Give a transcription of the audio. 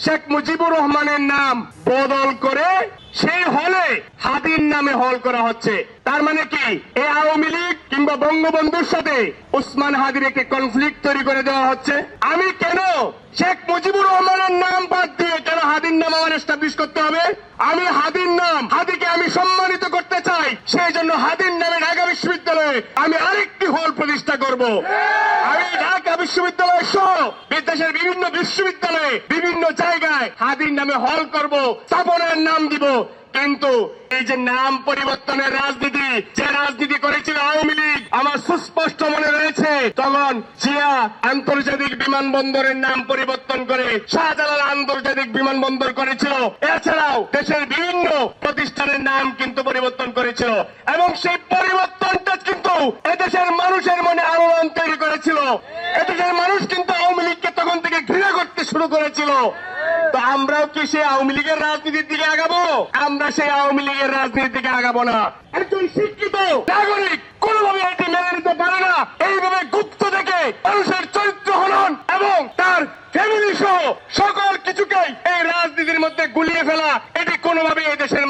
শেখ মুজিবুর রহমানের নাম বদল করে সেই হলে হাদির নামে হল করা হচ্ছে। তার মানে কি, এই আওয়ামী লীগ কিংবা বঙ্গবন্ধুর সাথে ওসমান হাদির একটি কনফ্লিক্ট তৈরি করে দেওয়া হচ্ছে। আমি কেন শেখ মুজিবুর রহমানের নাম বাদ দিয়ে কেন হাদির নাম আমার এস্টাবলিশ করতে হবে? আমি হাদির নাম, হাদিকে আমি সম্মানিত করতে চাই, সেই জন্য হাদির নামে ঢাকা বিশ্ববিদ্যালয়ে আমি আরেকটি হল প্রতিষ্ঠা করব। আমি ঢাকা বিশ্ববিদ্যালয় সহ দেশের বিভিন্ন বিশ্ববিদ্যালয়ে বিভিন্ন জায়গায় হাদির নামে হল করব, স্থাপনার নাম দিব। কিন্তু এই যে নাম পরিবর্তনের রাজনীতি, যে রাজনীতি করেছিল আওয়ামী লীগ, আমার সুস্পষ্ট মনে রয়েছে তখন জিয়া আন্তর্জাতিক বিমানবন্দরের নাম পরিবর্তন করে শাহজালাল আন্তর্জাতিক বিমানবন্দর করেছিল। এছাড়াও দেশের বিভিন্ন প্রতিষ্ঠানের নাম কিন্তু পরিবর্তন করেছিল, এবং সেই পরিবর্তনটা কিন্তু এদেশের মানুষের মনে আলোড়ন তৈরি করেছিল। এদেশের মানুষ কিন্তু আওয়ামী লীগকে তখন থেকে ঘৃণা করতে শুরু করেছিল। তো আমরাও কি সেই আওয়ামী লীগের রাজনীতির দিকে আগাবো? আমরা সেই আওয়ামী লীগের রাজনীতির দিকে আগাবো না। একজন শিক্ষিত নাগরিক কোনোভাবে এটি মেনে নিতে পারে না এইভাবে গুপ্ত থেকে মানুষের চরিত্র হনন এবং তার ফ্যামিলি সহ সকল কিছুকে এই রাজনীতির মধ্যে গুলিয়ে ফেলা। এটি কোনোভাবে এই দেশের